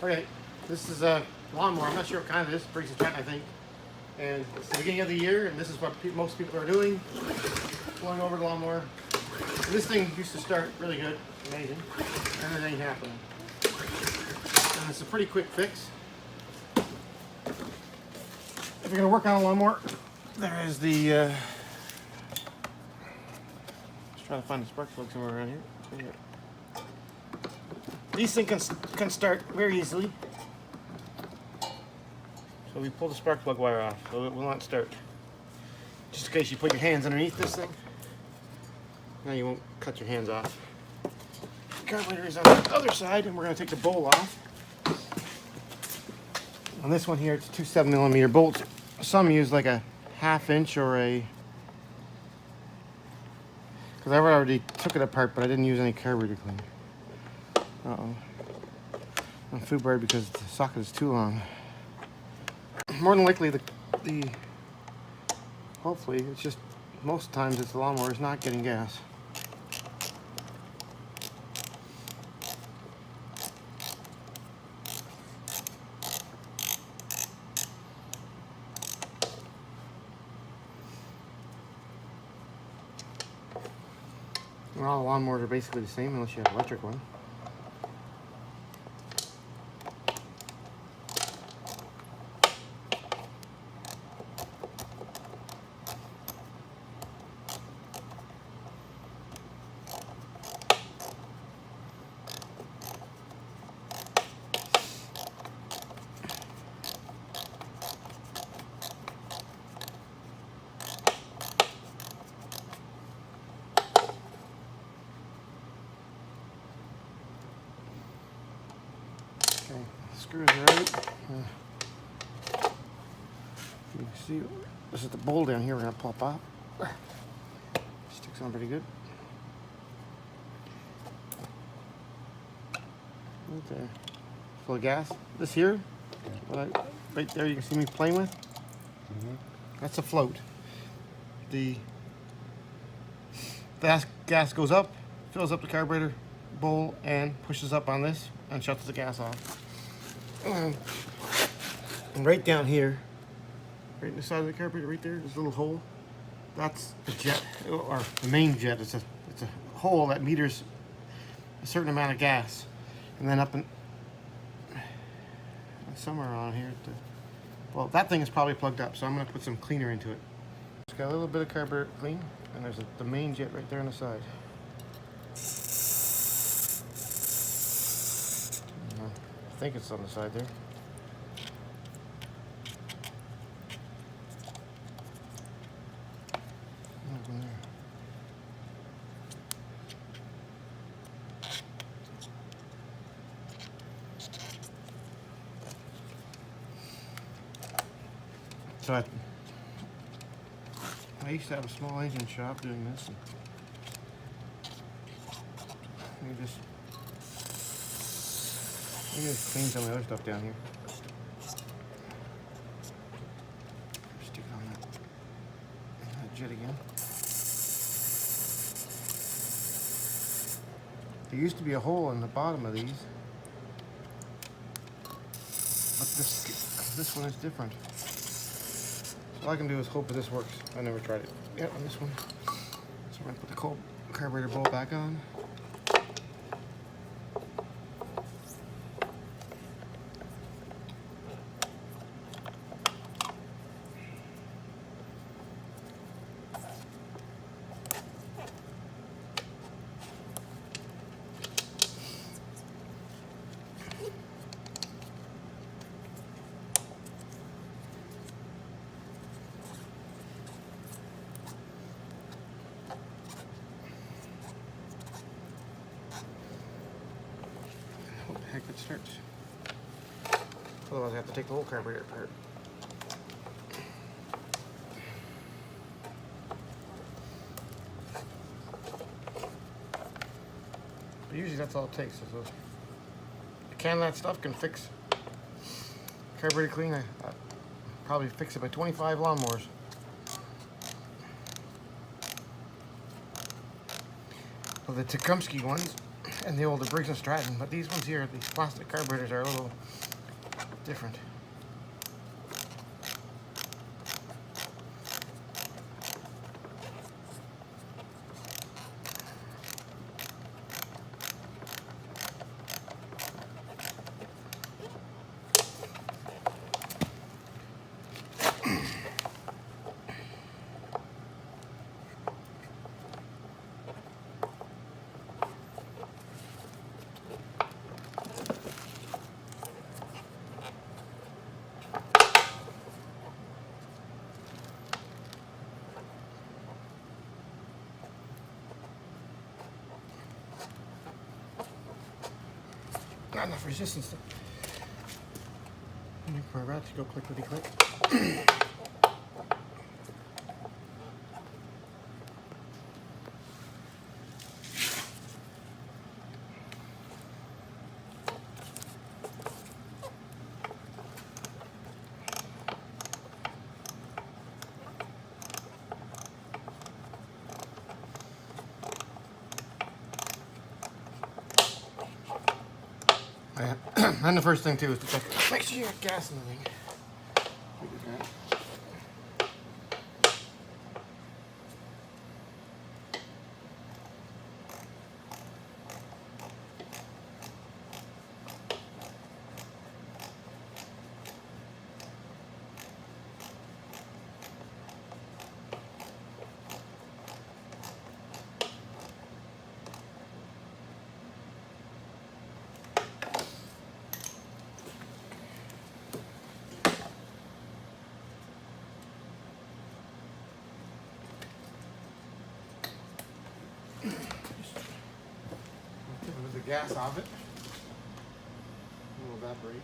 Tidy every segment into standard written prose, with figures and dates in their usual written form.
Okay, this is a lawnmower. I'm not sure what kind it is. Briggs & Stratton, I think. And it's the beginning of the year, and this is what most people are doing. Going over the lawnmower. And this thing used to start really good, amazing, and it ain't happening. And it's a pretty quick fix. If you're gonna work on a lawnmower, there is the. Just trying to find the spark plug somewhere around here. These things can start very easily. So we pull the spark plug wire off, so it will not start. Just in case you put your hands underneath this thing. Now you won't cut your hands off. The carburetor is on the other side, and we're going to take the bowl off. On this one here, it's 2 7mm bolts. Some use like a 1/2 inch or a... Because I already took it apart, but I didn't use any carburetor cleaner. Uh-oh. I'm foobarred because the socket is too long. More than likely, hopefully, it's just, most times it's the lawnmower is not getting gas. Well, all the lawnmowers are basically the same unless you have an electric one. Okay, screws are out. You can see this is the bowl down here. We're gonna pop off. Sticks on pretty good. Right there. Full of gas. This here, right there, you can see me playing with. That's a float. The gas goes up, fills up the carburetor bowl, and pushes up on this and shuts the gas off. And right down here, right in the side of the carburetor, right there, there's a little hole. That's the jet, or the main jet. It's a hole that meters a certain amount of gas, and then up in somewhere around here. Well, that thing is probably plugged up, so I'm going to put some cleaner into it. It's got a little bit of carburetor clean, and there's the main jet right there on the side. I think it's on the side there. So I used to have a small engine shop doing this. And you just clean some of the other stuff down here. Stick it on that jet again. There used to be a hole in the bottom of these, but this one is different. All I can do is hope that this works. I never tried it yet on this one. So we're gonna put the carburetor bowl back on. Heck, it starts. Otherwise I have to take the whole carburetor apart. But usually that's all it takes. So a can of that stuff can fix carburetor clean. I probably fix it by 25 lawnmowers. Well, the Tecumseh ones and the older Briggs and Stratton, but these ones here, these plastic carburetors, are a little different. Not enough resistance to make my rats go clickety click. And the first thing too is to check, make sure you have gas in the thing. Look at that. With the gas off it, it will evaporate.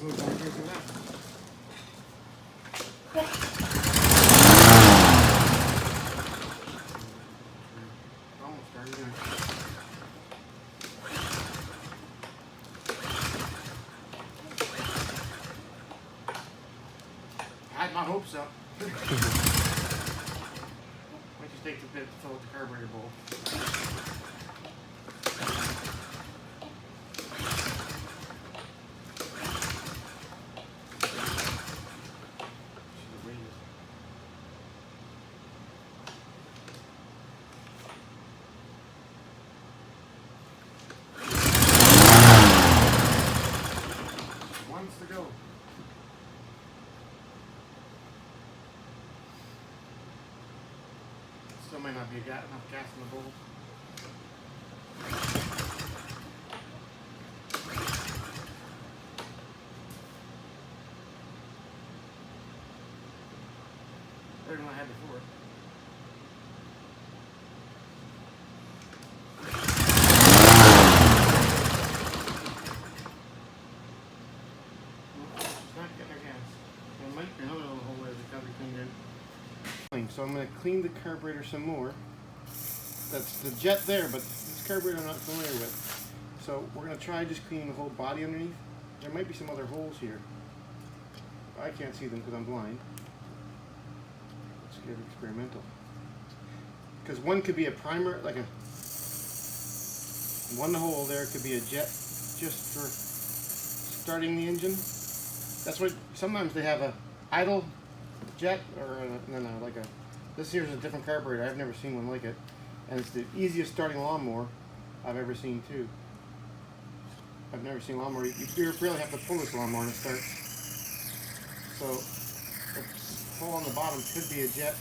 Move down here to that. Almost started there. I had my hopes up. Might just take a bit to fill up the carburetor bowl. One's to go. Still may not be enough gas in the bowl. Better than I had before. It's not getting her gas. There might be another little hole there that's got to be cleaned out. So I'm going to clean the carburetor some more. That's the jet there, but this carburetor I'm not familiar with. So we're going to try just cleaning the whole body underneath. There might be some other holes here. I can't see them because I'm blind. Let's get experimental. Because one could be a primer, like one hole there could be a jet just for starting the engine. That's what sometimes they have a idle jet or this here's a different carburetor. I've never seen one like it, and it's the easiest starting lawnmower I've ever seen too. I've never seen a lawnmower. You really have to pull this lawnmower and it starts. So the hole on the bottom could be a jet.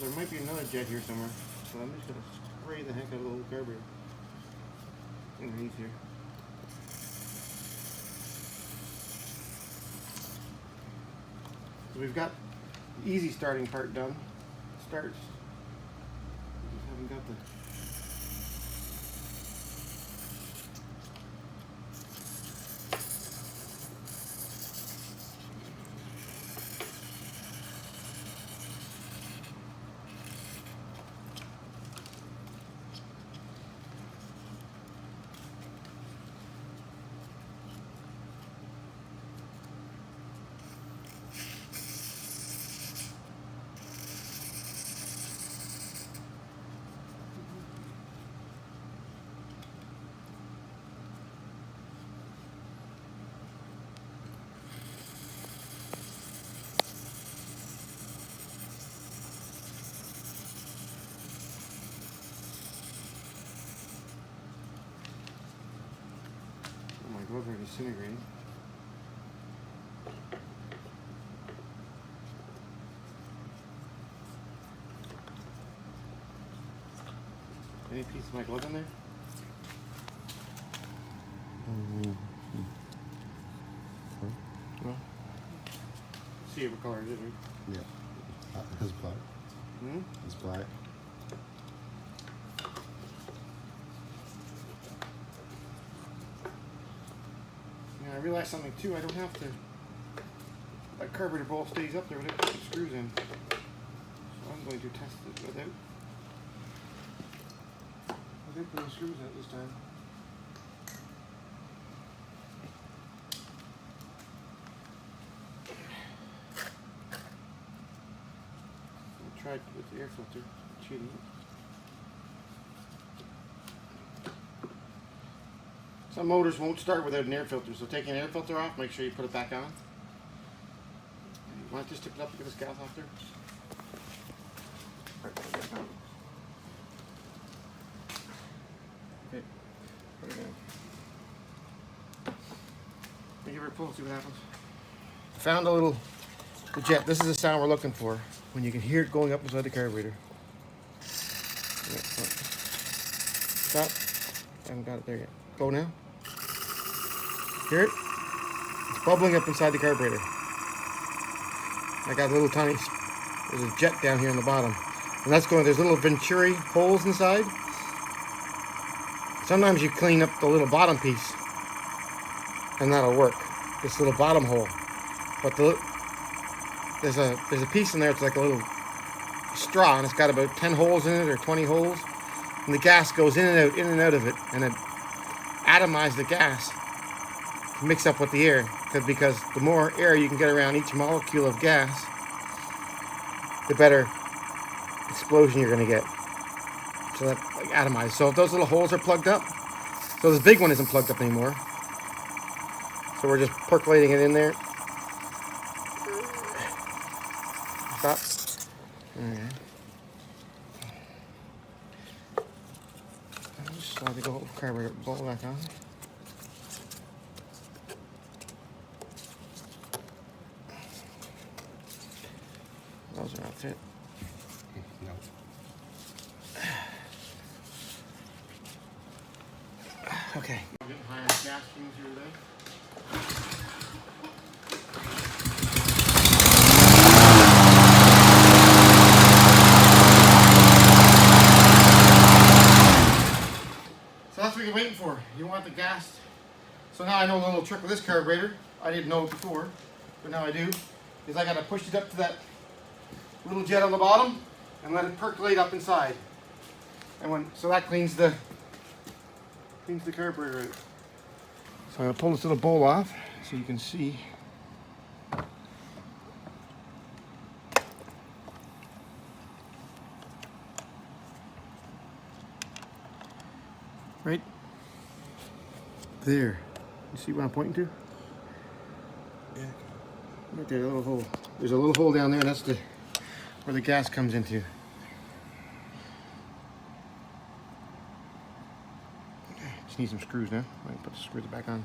There might be another jet here somewhere. So I'm just gonna spray the heck out of the whole carburetor underneath here. So we've got the easy starting part done. Starts. We just haven't got the gloves are disintegrating. Any piece of my glove in there? No. See what color it is, right? Yeah. It's black. Hmm? It's black. Yeah, I realized something too. I don't have to. That carburetor bowl stays up there with it, screws in. So I'm going to test it without putting screws in it this time. I tried with the air filter, cheating. Some motors won't start without an air filter, so take an air filter off, make sure you put it back on. You want to just tip it up to get this gas off there? Okay, put it in. Give her a pull, see what happens. Found a little jet. This is the sound we're looking for when you can hear it going up inside the carburetor. Stop. I haven't got it there yet. Go now. Hear it? It's bubbling up inside the carburetor. I got a little tiny, there's a jet down here on the bottom. And that's going, there's little venturi holes inside. Sometimes you clean up the little bottom piece and that'll work. This little bottom hole. But there's a piece in there, it's like a little straw, and it's got about 10 holes in it or 20 holes. And the gas goes in and out of it, and it atomizes the gas to mix up with the air. Because the more air you can get around each molecule of gas, the better explosion you're going to get. So that like, atomizes. So if those little holes are plugged up, so this big one isn't plugged up anymore. So we're just percolating it in there. Stop. Okay. I'll just slide the carburetor bowl back on. Those are not fit. No. Okay. I'm getting high on gas fumes here today. So that's what you're waiting for. You want the gas. So now I know a little trick with this carburetor. I didn't know it before, but now I do. Is I gotta push it up to that little jet on the bottom and let it percolate up inside. And so that cleans the carburetor out. So I'm gonna pull this little bowl off so you can see. Right there. You see what I'm pointing to? Yeah. Right there, a little hole. There's a little hole down there, and that's where the gas comes into. Okay, just need some screws now. I can put the screws back on.